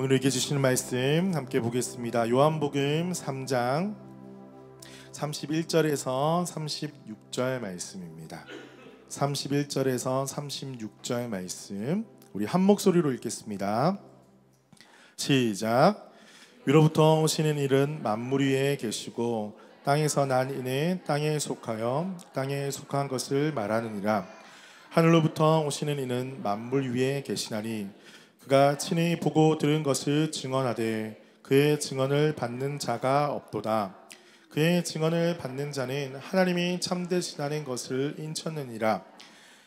오늘 읽게 주시는 말씀 함께 보겠습니다. 요한복음 3장 31절에서 36절 말씀입니다. 31절에서 36절 말씀 우리 한 목소리로 읽겠습니다. 시작. 위로부터 오시는 이는 만물 위에 계시고 땅에서 난 이는 땅에 속하여 땅에 속한 것을 말하느니라. 하늘로부터 오시는 이는 만물 위에 계시나니 그가 친히 보고 들은 것을 증언하되 그의 증언을 받는 자가 없도다. 그의 증언을 받는 자는 하나님이 참되시다는 것을 인쳤느니라.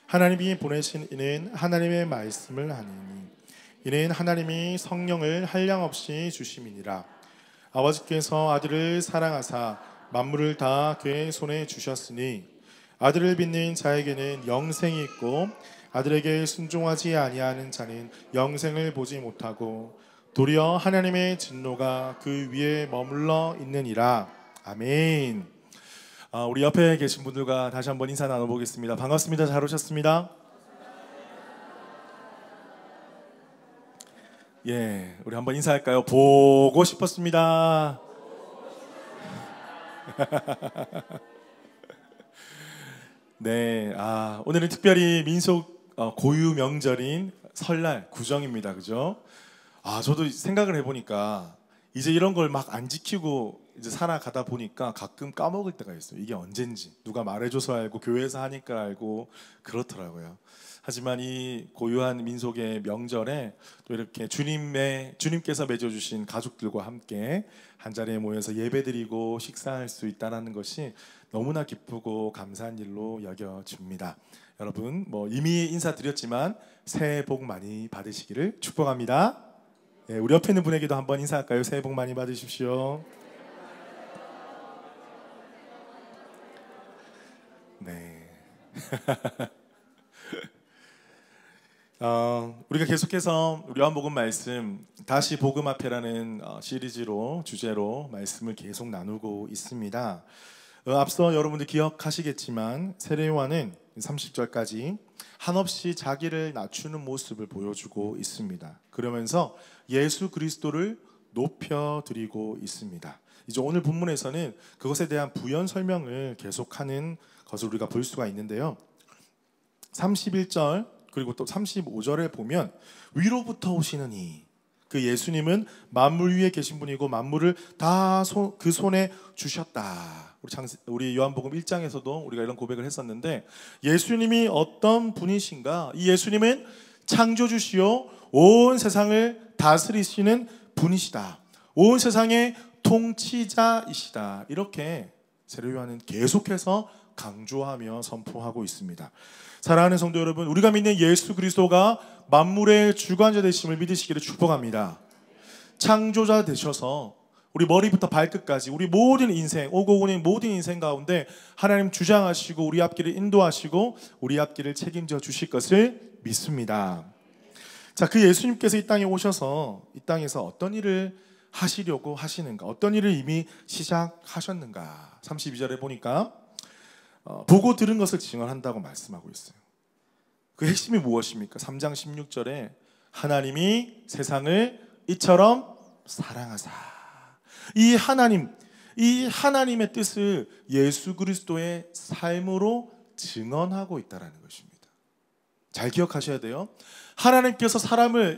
하나님이 보내신 이는 하나님의 말씀을 하느니 이는 하나님이 성령을 한량없이 주심이니라. 아버지께서 아들을 사랑하사 만물을 다 그의 손에 주셨으니 아들을 믿는 자에게는 영생이 있고 아들에게 순종하지 아니하는 자는 영생을 보지 못하고 도리어 하나님의 진노가 그 위에 머물러 있느니라. 아멘. 우리 옆에 계신 분들과 다시 한번 인사 나눠보겠습니다. 반갑습니다. 잘 오셨습니다. 예, 우리 한번 인사할까요? 보고 싶었습니다. 네, 오늘은 특별히 민속 고유 명절인 설날 구정입니다. 그죠? 저도 생각을 해보니까 이제 이런 걸 막 안 지키고 이제 살아가다 보니까 가끔 까먹을 때가 있어요. 이게 언젠지 누가 말해줘서 알고 교회에서 하니까 알고 그렇더라고요. 하지만 이 고유한 민속의 명절에 또 이렇게 주님께서 맺어주신 가족들과 함께 한 자리에 모여서 예배드리고 식사할 수 있다는 것이 너무나 기쁘고 감사한 일로 여겨집니다. 여러분 이미 인사드렸지만 새해 복 많이 받으시기를 축복합니다. 네, 우리 옆에 있는 분에게도 한번 인사할까요? 새해 복 많이 받으십시오. 네. 우리가 계속해서 요한복음 말씀 다시 복음 앞에라는 시리즈로 주제로 말씀을 계속 나누고 있습니다. 앞서 여러분들 기억하시겠지만 세례요한은 30절까지 한없이 자기를 낮추는 모습을 보여주고 있습니다. 그러면서 예수 그리스도를 높여드리고 있습니다. 이제 오늘 본문에서는 그것에 대한 부연 설명을 계속하는 것을 우리가 볼 수가 있는데요. 31절 그리고 또 35절에 보면 위로부터 오시는 이 그 예수님은 만물 위에 계신 분이고 만물을 다 그 손에 주셨다. 우리 요한복음 1장에서도 우리가 이런 고백을 했었는데 예수님이 어떤 분이신가? 이 예수님은 창조주시요 온 세상을 다스리시는 분이시다. 온 세상의 통치자이시다. 이렇게 세례요한은 계속해서 강조하며 선포하고 있습니다. 사랑하는 성도 여러분, 우리가 믿는 예수 그리스도가 만물의 주관자 되심을 믿으시기를 축복합니다. 창조자 되셔서 우리 머리부터 발끝까지 우리 모든 인생, 오고 오는 모든 인생 가운데 하나님 주장하시고 우리 앞길을 인도하시고 우리 앞길을 책임져 주실 것을 믿습니다. 자, 그 예수님께서 이 땅에 오셔서 이 땅에서 어떤 일을 하시려고 하시는가? 어떤 일을 이미 시작하셨는가? 32절에 보니까 보고 들은 것을 증언한다고 말씀하고 있어요. 그 핵심이 무엇입니까? 3장 16절에 하나님이 세상을 이처럼 사랑하사. 이 하나님의 뜻을 예수 그리스도의 삶으로 증언하고 있다는 것입니다. 잘 기억하셔야 돼요. 하나님께서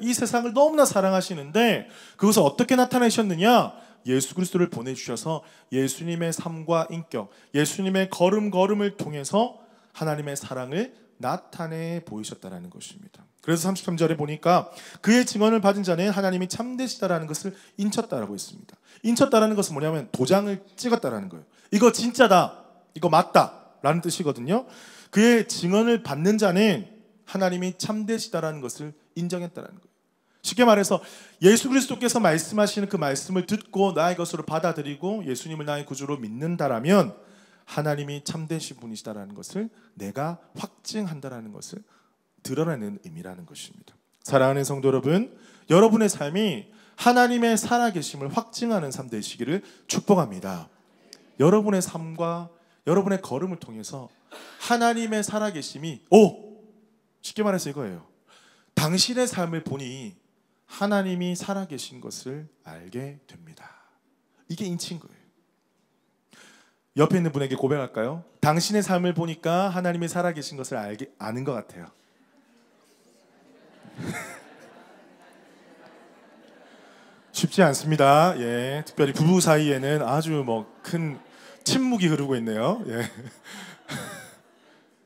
이 세상을 너무나 사랑하시는데 그것을 어떻게 나타내셨느냐? 예수 그리스도를 보내주셔서 예수님의 삶과 인격, 예수님의 걸음걸음을 통해서 하나님의 사랑을 나타내 보이셨다는 것입니다. 그래서 33절에 보니까 그의 증언을 받은 자는 하나님이 참되시다라는 것을 인쳤다라고 했습니다. 인쳤다라는 것은 뭐냐면 도장을 찍었다라는 거예요. 이거 진짜다, 이거 맞다라는 뜻이거든요. 그의 증언을 받는 자는 하나님이 참되시다라는 것을 인정했다라는 거예요. 쉽게 말해서 예수 그리스도께서 말씀하시는 그 말씀을 듣고 나의 것으로 받아들이고 예수님을 나의 구주로 믿는다라면 하나님이 참되신 분이시다라는 것을 내가 확증한다라는 것을 드러내는 의미라는 것입니다. 사랑하는 성도 여러분, 여러분의 삶이 하나님의 살아계심을 확증하는 삶 되시기를 축복합니다. 여러분의 삶과 여러분의 걸음을 통해서 하나님의 살아계심이 쉽게 말해서 이거예요. 당신의 삶을 보니 하나님이 살아계신 것을 알게 됩니다. 이게 인치인 거예요. 옆에 있는 분에게 고백할까요? 당신의 삶을 보니까 하나님이 살아계신 것을 아는 것 같아요. 쉽지 않습니다. 예, 특별히 부부 사이에는 아주 큰 침묵이 흐르고 있네요. 예.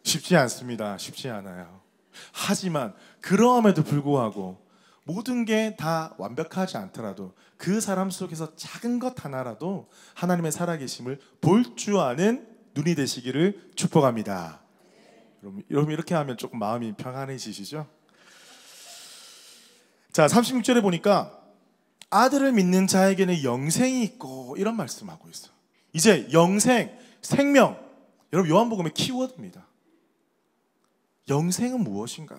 쉽지 않습니다. 쉽지 않아요. 하지만 그러함에도 불구하고 모든 게 다 완벽하지 않더라도 그 사람 속에서 작은 것 하나라도 하나님의 살아계심을 볼 줄 아는 눈이 되시기를 축복합니다. 여러분 이렇게 하면 조금 마음이 평안해지시죠? 자, 36절에 보니까 아들을 믿는 자에게는 영생이 있고 이런 말씀하고 있어요. 이제 영생, 생명, 여러분 요한복음의 키워드입니다. 영생은 무엇인가?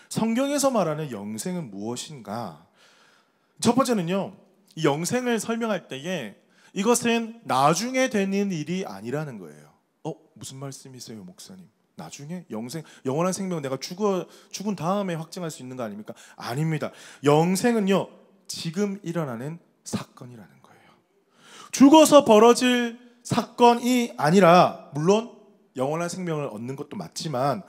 성경에서 말하는 영생은 무엇인가? 첫 번째는요, 이 영생을 설명할 때에 이것은 나중에 되는 일이 아니라는 거예요. 무슨 말씀이세요, 목사님? 나중에? 영생, 영원한 생명은 내가 죽은 다음에 확증할 수 있는 거 아닙니까? 아닙니다. 영생은요, 지금 일어나는 사건이라는 거예요. 죽어서 벌어질 사건이 아니라, 물론 영원한 생명을 얻는 것도 맞지만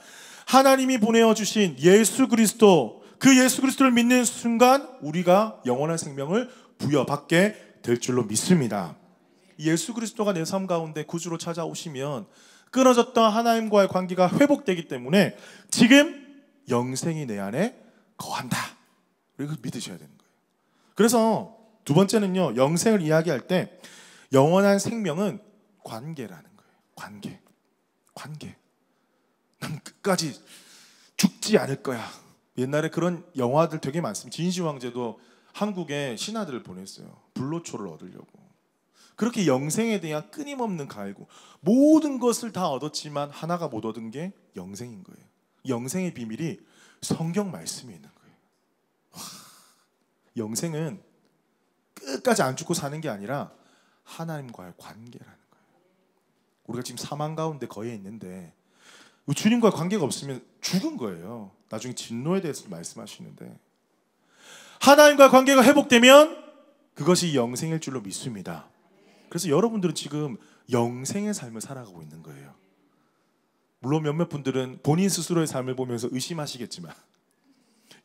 하나님이 보내어 주신 예수 그리스도, 그 예수 그리스도를 믿는 순간 우리가 영원한 생명을 부여받게 될 줄로 믿습니다. 예수 그리스도가 내 삶 가운데 구주로 찾아오시면 끊어졌던 하나님과의 관계가 회복되기 때문에 지금 영생이 내 안에 거한다. 이걸 믿으셔야 되는 거예요. 그래서 두 번째는요, 영생을 이야기할 때 영원한 생명은 관계라는 거예요. 관계. 난 끝까지 죽지 않을 거야. 옛날에 그런 영화들 되게 많습니다. 진시황제도 한국에 신하들을 보냈어요. 불로초를 얻으려고. 그렇게 영생에 대한 끊임없는 갈구, 모든 것을 다 얻었지만 하나가 못 얻은 게 영생인 거예요. 영생의 비밀이 성경 말씀에 있는 거예요. 영생은 끝까지 안 죽고 사는 게 아니라 하나님과의 관계라는 거예요. 우리가 지금 사망 가운데 거해 있는데 주님과 관계가 없으면 죽은 거예요. 나중에 진노에 대해서 말씀하시는데 하나님과 관계가 회복되면 그것이 영생일 줄로 믿습니다. 그래서 여러분들은 지금 영생의 삶을 살아가고 있는 거예요. 물론 몇몇 분들은 본인 스스로의 삶을 보면서 의심하시겠지만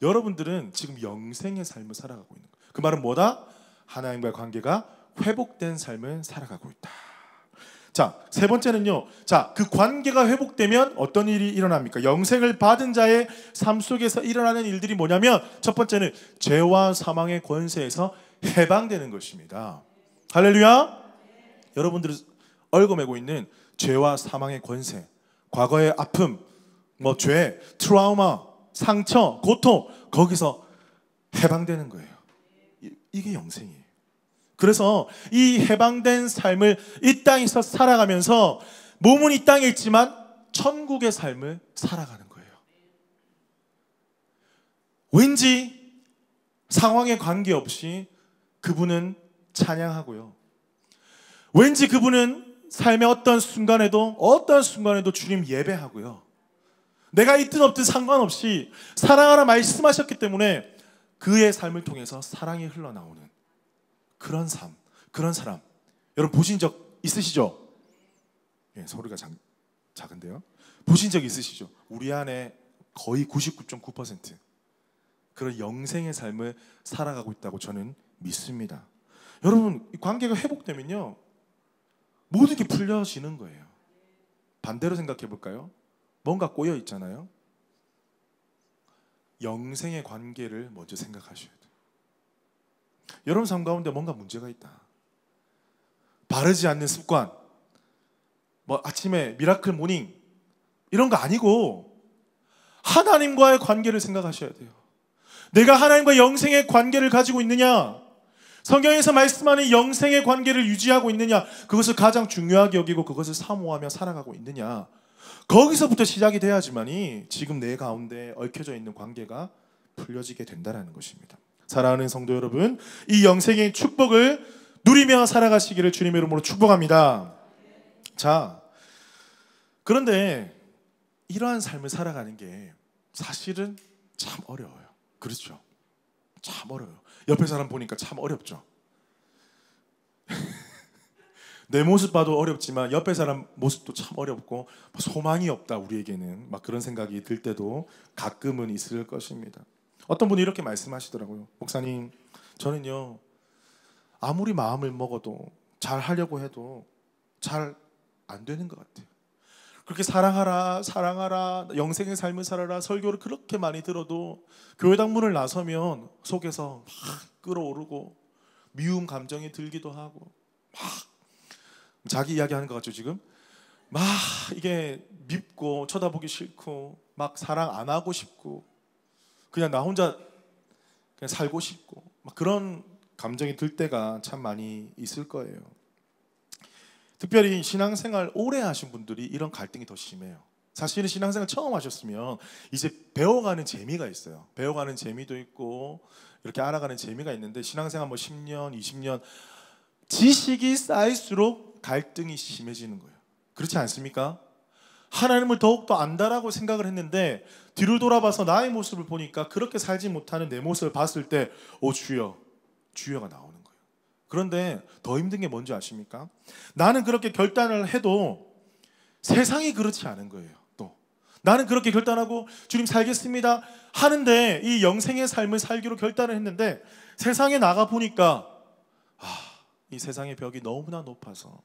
여러분들은 지금 영생의 삶을 살아가고 있는 거예요. 그 말은 뭐다? 하나님과의 관계가 회복된 삶을 살아가고 있다. 자, 세 번째는요. 자, 그 관계가 회복되면 어떤 일이 일어납니까? 영생을 받은 자의 삶 속에서 일어나는 일들이 뭐냐면 첫 번째는 죄와 사망의 권세에서 해방되는 것입니다. 할렐루야. 여러분들이 얽어매고 있는 죄와 사망의 권세, 과거의 아픔, 죄, 트라우마, 상처, 고통, 거기서 해방되는 거예요. 이게 영생이에요. 그래서 이 해방된 삶을 이 땅에서 살아가면서 몸은 이 땅에 있지만 천국의 삶을 살아가는 거예요. 왠지 상황에 관계없이 그분은 찬양하고요. 왠지 그분은 삶의 어떤 순간에도 주님 예배하고요. 내가 있든 없든 상관없이 사랑하라 말씀하셨기 때문에 그의 삶을 통해서 사랑이 흘러나오는 그런 삶, 그런 사람 여러분 보신 적 있으시죠? 예, 소리가 작은데요. 보신 적 있으시죠? 우리 안에 거의 99.9% 그런 영생의 삶을 살아가고 있다고 저는 믿습니다. 여러분 이 관계가 회복되면요 모든 게 풀려지는 거예요. 반대로 생각해 볼까요? 뭔가 꼬여 있잖아요. 영생의 관계를 먼저 생각하셔야 돼요. 여러분 삶 가운데 뭔가 문제가 있다. 바르지 않는 습관, 아침에 미라클 모닝 이런 거 아니고 하나님과의 관계를 생각하셔야 돼요. 내가 하나님과 영생의 관계를 가지고 있느냐, 성경에서 말씀하는 영생의 관계를 유지하고 있느냐, 그것을 가장 중요하게 여기고 그것을 사모하며 살아가고 있느냐, 거기서부터 시작이 돼야지만이 지금 내 가운데 얽혀져 있는 관계가 풀려지게 된다는 것입니다. 사랑하는 성도 여러분, 이 영생의 축복을 누리며 살아가시기를 주님의 이름으로 축복합니다. 자, 그런데 이러한 삶을 살아가는 게 사실은 참 어려워요. 그렇죠? 참 어려워요. 옆에 사람 보니까 참 어렵죠. 내 모습 봐도 어렵지만 옆에 사람 모습도 참 어렵고 소망이 없다 우리에게는 막 그런 생각이 들 때도 가끔은 있을 것입니다. 어떤 분이 이렇게 말씀하시더라고요. 목사님, 저는요 아무리 마음을 먹어도 잘 하려고 해도 잘 안 되는 것 같아요. 그렇게 사랑하라 사랑하라 영생의 삶을 살아라 설교를 그렇게 많이 들어도 교회당 문을 나서면 속에서 막 끓어오르고 미움 감정이 들기도 하고 막 자기 이야기하는 것 같죠 지금? 막 이게 밉고 쳐다보기 싫고 막 사랑 안 하고 싶고 그냥 나 혼자 그냥 살고 싶고 막 그런 감정이 들 때가 참 많이 있을 거예요. 특별히 신앙생활 오래 하신 분들이 이런 갈등이 더 심해요. 사실은 신앙생활 처음 하셨으면 이제 배워가는 재미가 있어요. 배워가는 재미도 있고 이렇게 알아가는 재미가 있는데 신앙생활 뭐 10년, 20년 지식이 쌓일수록 갈등이 심해지는 거예요. 그렇지 않습니까? 하나님을 더욱더 안다라고 생각을 했는데 뒤를 돌아봐서 나의 모습을 보니까 그렇게 살지 못하는 내 모습을 봤을 때 오 주여, 주여가 나오는 거예요. 그런데 더 힘든 게 뭔지 아십니까? 나는 그렇게 결단을 해도 세상이 그렇지 않은 거예요. 또 나는 그렇게 결단하고 주님 살겠습니다 하는데 이 영생의 삶을 살기로 결단을 했는데 세상에 나가 보니까 이 세상의 벽이 너무나 높아서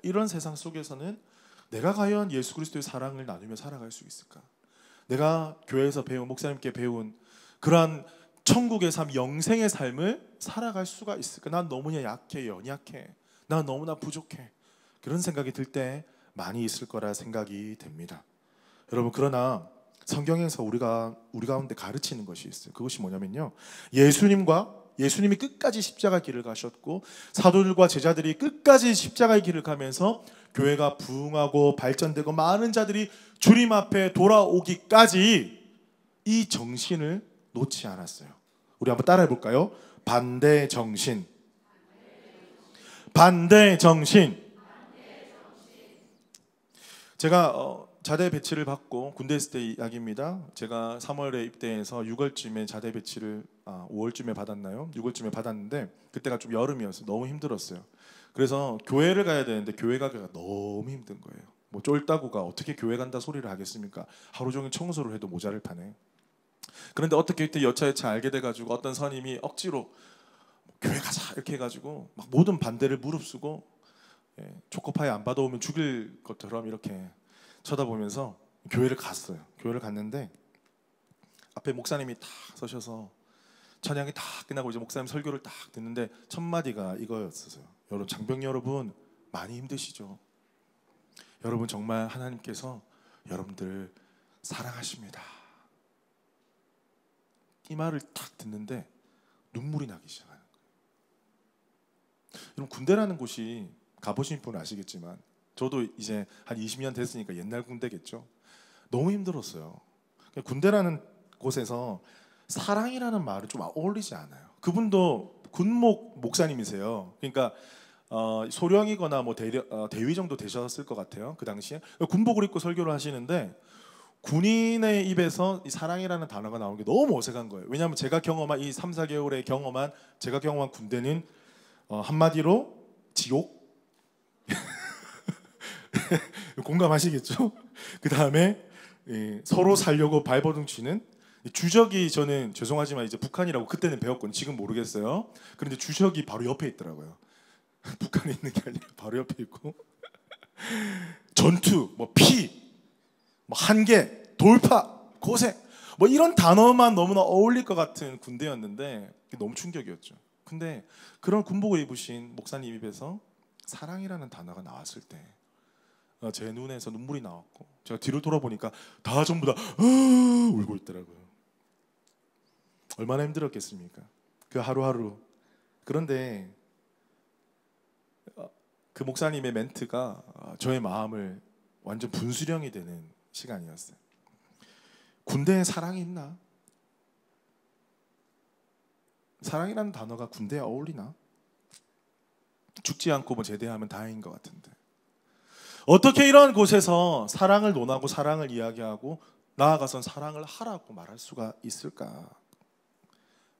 이런 세상 속에서는 내가 과연 예수 그리스도의 사랑을 나누며 살아갈 수 있을까? 내가 교회에서 배운 목사님께 배운 그러한 천국의 삶, 영생의 삶을 살아갈 수가 있을까? 난 너무나 약해, 연약해. 난 너무나 부족해. 그런 생각이 들 때 많이 있을 거라 생각이 됩니다. 여러분 그러나 성경에서 우리 가운데 가르치는 것이 있어요. 그것이 뭐냐면요. 예수님이 끝까지 십자가 길을 가셨고 사도들과 제자들이 끝까지 십자가의 길을 가면서 교회가 부흥하고 발전되고 많은 자들이 주님 앞에 돌아오기까지 이 정신을 놓지 않았어요. 우리 한번 따라해 볼까요? 반대 정신. 반대 정신. 제가 자대 배치를 받고 군대 있을 때 이야기입니다. 제가 3월에 입대해서 6월쯤에 자대 배치를 5월쯤에 받았나요? 6월쯤에 받았는데 그때가 좀 여름이었어요. 너무 힘들었어요. 그래서 교회를 가야 되는데 교회 가기가 너무 힘든 거예요. 뭐 쫄따구가 어떻게 교회 간다 소리를 하겠습니까? 하루 종일 청소를 해도 모자를 파네. 그런데 어떻게 그때 여차여차 알게 돼가지고 어떤 선임이 억지로 교회 가자 이렇게 해가지고 막 모든 반대를 무릅쓰고 초코파이 안 받아오면 죽일 것처럼 이렇게 쳐다보면서 교회를 갔어요. 교회를 갔는데 앞에 목사님이 딱 서셔서 찬양이 다 끝나고 이제 목사님 설교를 딱 듣는데 첫 마디가 이거였어요. 여러분 장병 여러분 많이 힘드시죠? 여러분 정말 하나님께서 여러분들 사랑하십니다. 이 말을 딱 듣는데 눈물이 나기 시작하는 거예요. 여러분 군대라는 곳이 가보신 분은 아시겠지만 저도 이제 한 20년 됐으니까 옛날 군대겠죠. 너무 힘들었어요. 군대라는 곳에서 사랑이라는 말을 좀 어울리지 않아요. 그분도 군목 목사님이세요. 그러니까 소령이거나 뭐 대위 정도 되셨을 것 같아요. 그 당시에 군복을 입고 설교를 하시는데 군인의 입에서 이 사랑이라는 단어가 나오는 게 너무 어색한 거예요. 왜냐하면 제가 경험한 이 3, 4개월의 제가 경험한 군대는 한마디로 지옥. 공감하시겠죠? 그 다음에 서로 살려고 발버둥 치는 주적이 저는 죄송하지만 이제 북한이라고 그때는 배웠거든요. 지금 모르겠어요. 그런데 주적이 바로 옆에 있더라고요. 북한에 있는 게 아니라 바로 옆에 있고 전투, 뭐 피, 뭐 한계, 돌파, 고생 뭐 이런 단어만 너무나 어울릴 것 같은 군대였는데 너무 충격이었죠. 근데 그런 군복을 입으신 목사님 입에서 사랑이라는 단어가 나왔을 때 제 눈에서 눈물이 나왔고 제가 뒤를 돌아보니까 다 전부 다 울고 있더라고요. 얼마나 힘들었겠습니까? 그 하루하루. 그런데 그 목사님의 멘트가 저의 마음을 완전 분수령이 되는 시간이었어요. 군대에 사랑이 있나? 사랑이라는 단어가 군대에 어울리나? 죽지 않고 뭐 제대하면 다행인 것 같은데 어떻게 이런 곳에서 사랑을 논하고 사랑을 이야기하고 나아가선 사랑을 하라고 말할 수가 있을까?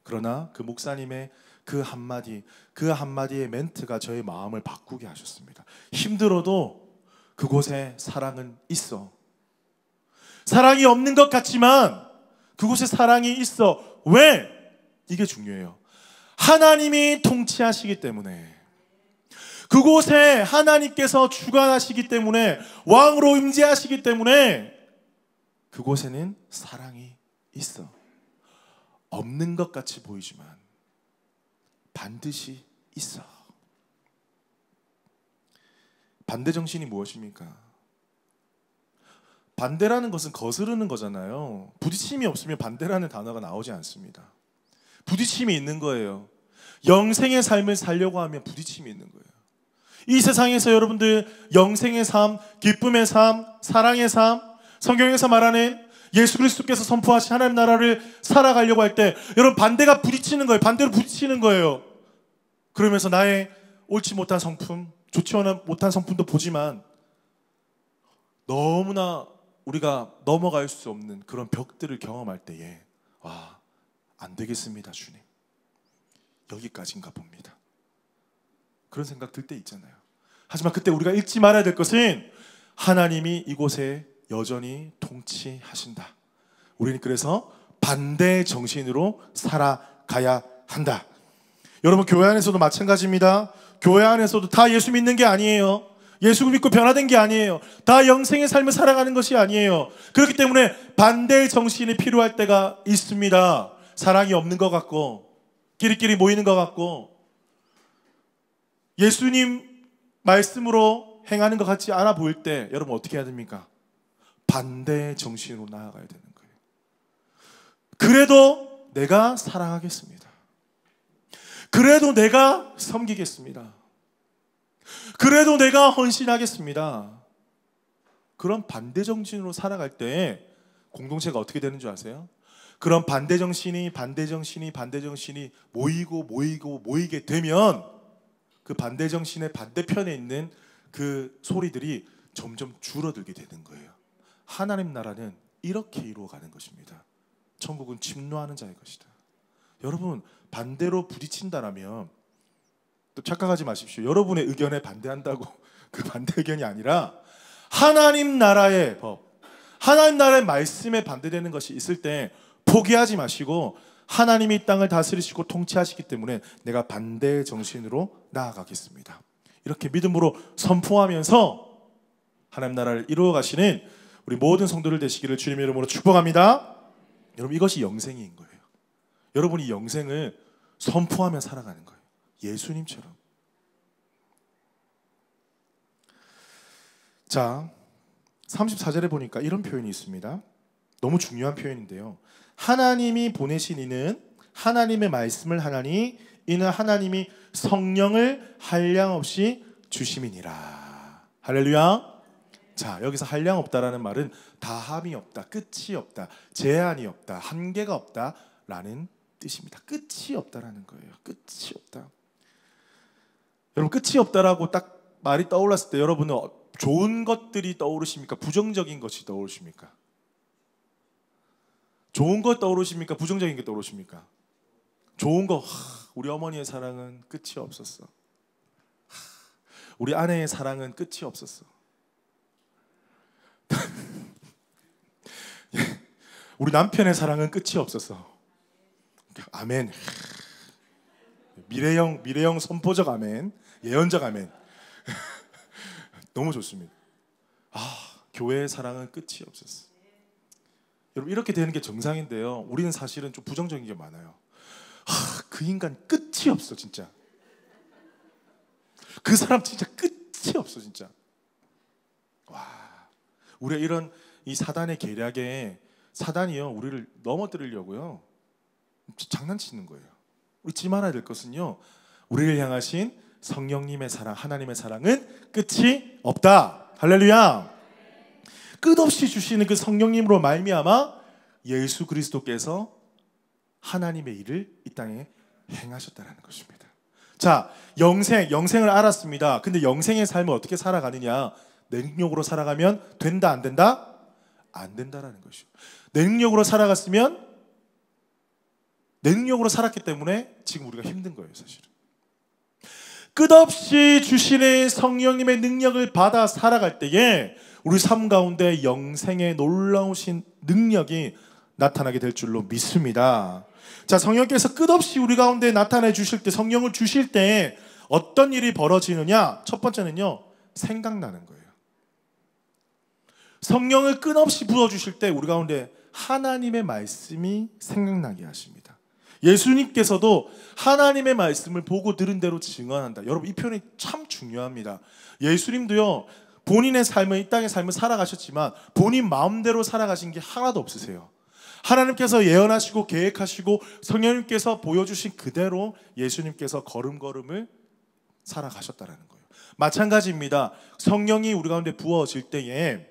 그러나 그 목사님의 그 한마디의 멘트가 저의 마음을 바꾸게 하셨습니다. 힘들어도 그곳에 사랑은 있어. 사랑이 없는 것 같지만 그곳에 사랑이 있어. 왜? 이게 중요해요. 하나님이 통치하시기 때문에, 그곳에 하나님께서 주관하시기 때문에, 왕으로 임재하시기 때문에 그곳에는 사랑이 있어. 없는 것 같이 보이지만 반드시 있어. 반대 정신이 무엇입니까? 반대라는 것은 거스르는 거잖아요. 부딪힘이 없으면 반대라는 단어가 나오지 않습니다. 부딪힘이 있는 거예요. 영생의 삶을 살려고 하면 부딪힘이 있는 거예요. 이 세상에서 여러분들 영생의 삶, 기쁨의 삶, 사랑의 삶, 성경에서 말하는 예수 그리스도께서 선포하신 하나님 나라를 살아가려고 할 때 여러분 반대가 부딪히는 거예요. 반대로 부딪히는 거예요. 그러면서 나의 옳지 못한 성품, 좋지 못한 성품도 보지만 너무나 우리가 넘어갈 수 없는 그런 벽들을 경험할 때에 와, 안 되겠습니다, 주님. 여기까지인가 봅니다. 그런 생각 들 때 있잖아요. 하지만 그때 우리가 잊지 말아야 될 것은 하나님이 이곳에 여전히 통치하신다. 우리는 그래서 반대 정신으로 살아가야 한다. 여러분, 교회 안에서도 마찬가지입니다. 교회 안에서도 다 예수 믿는 게 아니에요. 예수 믿고 변화된 게 아니에요. 다 영생의 삶을 살아가는 것이 아니에요. 그렇기 때문에 반대의 정신이 필요할 때가 있습니다. 사랑이 없는 것 같고, 끼리끼리 모이는 것 같고, 예수님 말씀으로 행하는 것 같지 않아 보일 때 여러분 어떻게 해야 됩니까? 반대의 정신으로 나아가야 되는 거예요. 그래도 내가 사랑하겠습니다. 그래도 내가 섬기겠습니다. 그래도 내가 헌신하겠습니다. 그런 반대 정신으로 살아갈 때 공동체가 어떻게 되는 줄 아세요? 그런 반대 정신이 모이게 되면 그 반대 정신의 반대편에 있는 그 소리들이 점점 줄어들게 되는 거예요. 하나님 나라는 이렇게 이루어가는 것입니다. 천국은 침노하는 자의 것이다. 여러분, 반대로 부딪힌다라면 또 착각하지 마십시오. 여러분의 의견에 반대한다고 그 반대 의견이 아니라 하나님 나라의 법, 하나님 나라의 말씀에 반대되는 것이 있을 때 포기하지 마시고 하나님이 이 땅을 다스리시고 통치하시기 때문에 내가 반대의 정신으로 나아가겠습니다. 이렇게 믿음으로 선포하면서 하나님 나라를 이루어 가시는 우리 모든 성도들 되시기를 주님의 이름으로 축복합니다. 여러분, 이것이 영생인 거예요. 여러분이 영생을 선포하며 살아가는 거예요. 예수님처럼. 자, 34절에 보니까 이런 표현이 있습니다. 너무 중요한 표현인데요. 하나님이 보내신 이는 하나님의 말씀을 하나니 이는 하나님이 성령을 한량없이 주심이니라. 할렐루야. 자, 여기서 한량 없다라는 말은 다함이 없다, 끝이 없다, 제한이 없다, 한계가 없다라는 뜻입니다. 끝이 없다라는 거예요. 끝이 없다. 여러분, 끝이 없다라고 딱 말이 떠올랐을 때 여러분은 좋은 것들이 떠오르십니까? 부정적인 것이 떠오르십니까? 좋은 것 떠오르십니까? 부정적인 게 떠오르십니까? 좋은 거, 우리 어머니의 사랑은 끝이 없었어. 우리 아내의 사랑은 끝이 없었어. 우리 남편의 사랑은 끝이 없었어. 아멘. 미래형 선포적 아멘, 예언적 아멘. 너무 좋습니다. 교회의 사랑은 끝이 없었어. 여러분, 이렇게 되는 게 정상인데요. 우리는 사실은 좀 부정적인 게 많아요. 그 인간 끝이 없어, 진짜. 그 사람 진짜 끝이 없어, 진짜. 와, 우리가 이런 이 사단의 계략에 사단이요, 우리를 넘어뜨리려고요, 장난치는 거예요. 잊지 말아야 될 것은요, 우리를 향하신 성령님의 사랑, 하나님의 사랑은 끝이 없다. 할렐루야. 끝없이 주시는 그 성령님으로 말미암아 예수 그리스도께서 하나님의 일을 이 땅에 행하셨다는 것입니다. 자, 영생을 알았습니다. 근데 영생의 삶을 어떻게 살아가느냐? 내 능력으로 살아가면 된다, 안 된다? 안 된다라는 것이죠. 내 능력으로 살아갔으면 내 능력으로 살았기 때문에 지금 우리가 힘든 거예요, 사실은. 끝없이 주시는 성령님의 능력을 받아 살아갈 때에 우리 삶 가운데 영생의 놀라우신 능력이 나타나게 될 줄로 믿습니다. 자, 성령께서 끝없이 우리 가운데 나타내 주실 때, 성령을 주실 때 어떤 일이 벌어지느냐? 첫 번째는요, 생각나는 거예요. 성령을 끝없이 부어주실 때 우리 가운데 하나님의 말씀이 생각나게 하십니다. 예수님께서도 하나님의 말씀을 보고 들은 대로 증언한다. 여러분, 이 표현이 참 중요합니다. 예수님도요, 본인의 삶을, 이 땅의 삶을 살아가셨지만 본인 마음대로 살아가신 게 하나도 없으세요. 하나님께서 예언하시고 계획하시고 성령님께서 보여주신 그대로 예수님께서 걸음걸음을 살아가셨다라는 거예요. 마찬가지입니다. 성령이 우리 가운데 부어질 때에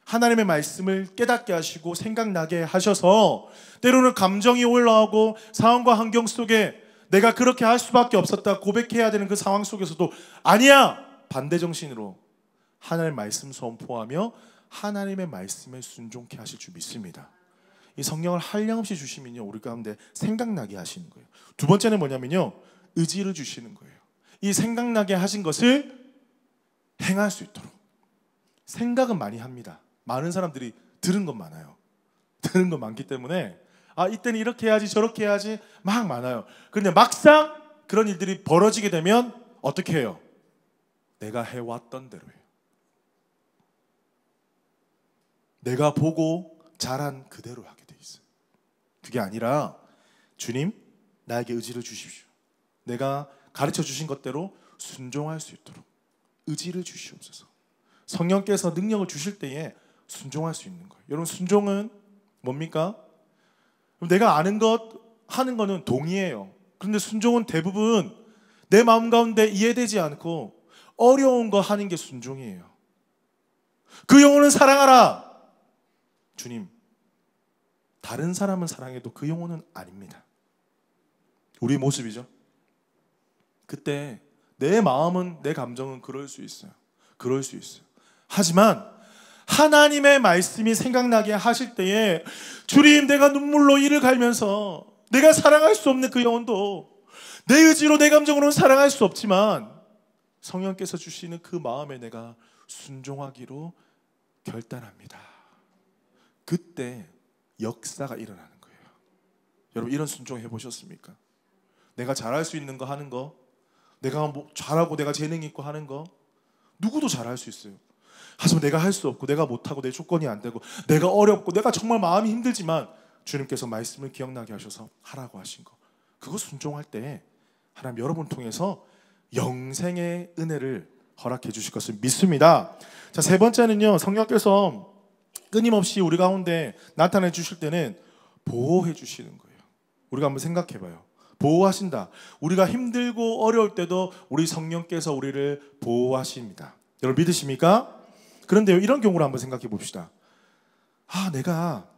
하나님의 말씀을 깨닫게 하시고 생각나게 하셔서 때로는 감정이 올라오고 상황과 환경 속에 내가 그렇게 할 수밖에 없었다 고백해야 되는 그 상황 속에서도 아니야! 반대 정신으로 하나님의 말씀 선포하며 하나님의 말씀에 순종케 하실 줄 믿습니다. 이 성령을 한량없이 주시면요, 우리 가운데 생각나게 하시는 거예요. 두 번째는 뭐냐면요, 의지를 주시는 거예요. 이 생각나게 하신 것을 행할 수 있도록. 생각은 많이 합니다. 많은 사람들이 들은 것 많아요. 들은 것 많기 때문에 이때는 이렇게 해야지 저렇게 해야지 막 많아요. 그런데 막상 그런 일들이 벌어지게 되면 어떻게 해요? 내가 해왔던 대로 해요. 내가 보고 자란 그대로 하게 돼 있어요. 그게 아니라 주님, 나에게 의지를 주십시오. 내가 가르쳐 주신 것대로 순종할 수 있도록 의지를 주시옵소서. 성령께서 능력을 주실 때에 순종할 수 있는 거예요. 여러분, 순종은 뭡니까? 내가 아는 것 하는 거는 동의해요. 그런데 순종은 대부분 내 마음 가운데 이해되지 않고 어려운 거 하는 게 순종이에요. 그 영혼은 사랑하라. 주님, 다른 사람은 사랑해도 그 영혼은 아닙니다. 우리 모습이죠. 그때 내 마음은, 내 감정은 그럴 수 있어요. 그럴 수 있어요. 하지만 하나님의 말씀이 생각나게 하실 때에 주님, 내가 눈물로 이를 갈면서 내가 사랑할 수 없는 그 영혼도 내 의지로 내 감정으로는 사랑할 수 없지만 성령께서 주시는 그 마음에 내가 순종하기로 결단합니다. 그때 역사가 일어나는 거예요. 여러분, 이런 순종 해보셨습니까? 내가 잘할 수 있는 거 하는 거, 내가 잘하고 내가 재능 있고 하는 거 누구도 잘할 수 있어요. 하지만 내가 할 수 없고 내가 못하고 내 조건이 안 되고 내가 어렵고 내가 정말 마음이 힘들지만 주님께서 말씀을 기억나게 하셔서 하라고 하신 거, 그거 순종할 때 하나님 여러분을 통해서 영생의 은혜를 허락해 주실 것을 믿습니다. 자, 세 번째는요, 성령께서 끊임없이 우리 가운데 나타내 주실 때는 보호해 주시는 거예요. 우리가 한번 생각해 봐요. 보호하신다. 우리가 힘들고 어려울 때도 우리 성령께서 우리를 보호하십니다. 여러분, 믿으십니까? 그런데요, 이런 경우를 한번 생각해 봅시다. 내가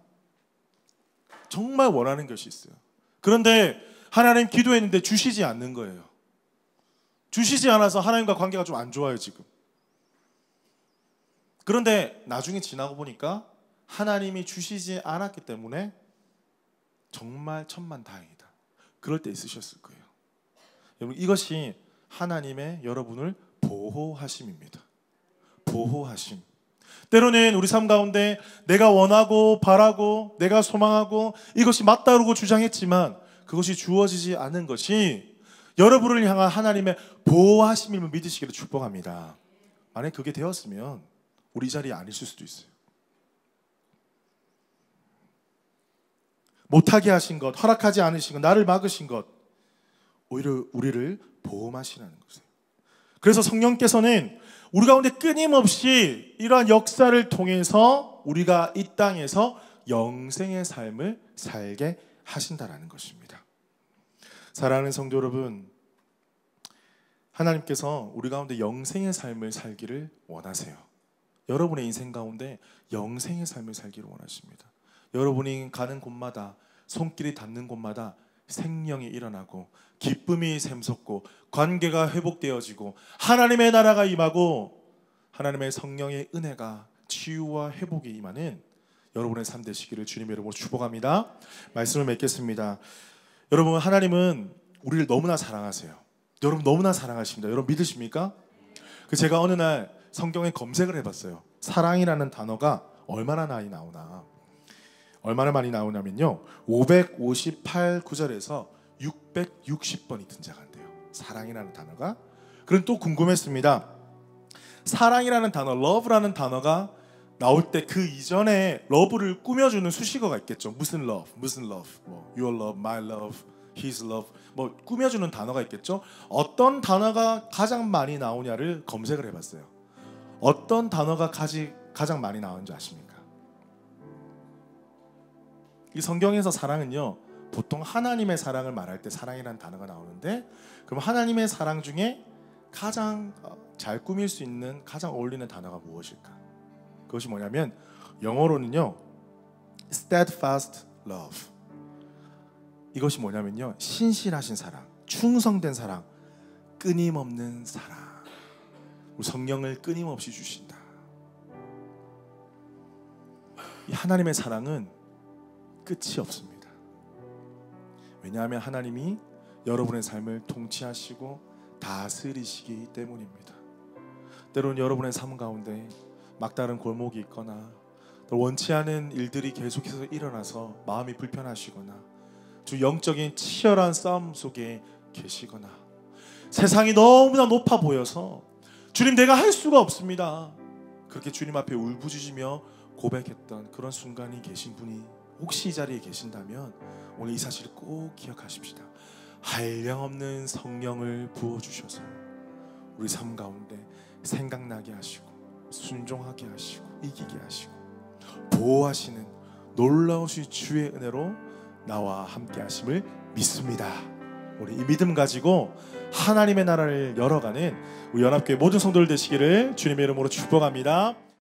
정말 원하는 것이 있어요. 그런데 하나님 기도했는데 주시지 않는 거예요. 주시지 않아서 하나님과 관계가 좀 안 좋아요, 지금. 그런데 나중에 지나고 보니까 하나님이 주시지 않았기 때문에 정말 천만다행이다. 그럴 때 있으셨을 거예요. 여러분, 이것이 하나님의 여러분을 보호하심입니다. 보호하심. 때로는 우리 삶 가운데 내가 원하고 바라고 내가 소망하고 이것이 맞다고 주장했지만 그것이 주어지지 않은 것이 여러분을 향한 하나님의 보호하심임을 믿으시기를 축복합니다. 만약 그게 되었으면 우리 자리에 안 있을 수도 있어요. 못하게 하신 것, 허락하지 않으신 것, 나를 막으신 것, 오히려 우리를 보호하시라는 것이에요. 그래서 성령께서는 우리 가운데 끊임없이 이러한 역사를 통해서 우리가 이 땅에서 영생의 삶을 살게 하신다라는 것입니다. 사랑하는 성도 여러분, 하나님께서 우리 가운데 영생의 삶을 살기를 원하세요. 여러분의 인생 가운데 영생의 삶을 살기를 원하십니다. 여러분이 가는 곳마다, 손길이 닿는 곳마다 생명이 일어나고 기쁨이 샘솟고 관계가 회복되어지고 하나님의 나라가 임하고 하나님의 성령의 은혜가 치유와 회복이 임하는 여러분의 삶 되시기를 주님의 이름으로 축복합니다. 말씀을 맺겠습니다. 여러분, 하나님은 우리를 너무나 사랑하세요. 여러분 너무나 사랑하십니다. 여러분 믿으십니까? 제가 어느 날 성경에 검색을 해봤어요. 사랑이라는 단어가 얼마나 많이 나오나. 얼마나 많이 나오냐면요, 558 구절에서 660번이 등장한대요. 사랑이라는 단어가. 그럼 또 궁금했습니다. 사랑이라는 단어, love라는 단어가 나올 때 그 이전에 love를 꾸며주는 수식어가 있겠죠. 무슨 love, 무슨 love, 뭐 your love, my love, his love, 뭐 꾸며주는 단어가 있겠죠. 어떤 단어가 가장 많이 나오냐를 검색을 해봤어요. 어떤 단어가 가장 많이 나오는지 아십니까? 이 성경에서 사랑은요, 보통 하나님의 사랑을 말할 때 사랑이라는 단어가 나오는데, 그럼 하나님의 사랑 중에 가장 잘 꾸밀 수 있는, 가장 어울리는 단어가 무엇일까? 그것이 뭐냐면 영어로는요, steadfast love. 이것이 뭐냐면요, 신실하신 사랑, 충성된 사랑, 끊임없는 사랑. 우리 성령을 끊임없이 주신다. 이 하나님의 사랑은 끝이 없습니다. 왜냐하면 하나님이 여러분의 삶을 통치하시고 다스리시기 때문입니다. 때로는 여러분의 삶 가운데 막다른 골목이 있거나 또 원치 않은 일들이 계속해서 일어나서 마음이 불편하시거나 주 영적인 치열한 싸움 속에 계시거나 세상이 너무나 높아 보여서 주님, 내가 할 수가 없습니다, 그렇게 주님 앞에 울부짖으며 고백했던 그런 순간이 계신 분이 혹시 이 자리에 계신다면 오늘 이 사실을 꼭 기억하십시다. 한량없는 성령을 부어주셔서 우리 삶 가운데 생각나게 하시고 순종하게 하시고 이기게 하시고 보호하시는 놀라우신 주의 은혜로 나와 함께 하심을 믿습니다. 우리 이 믿음 가지고 하나님의 나라를 열어가는 우리 연합교회 모든 성도들 되시기를 주님의 이름으로 축복합니다.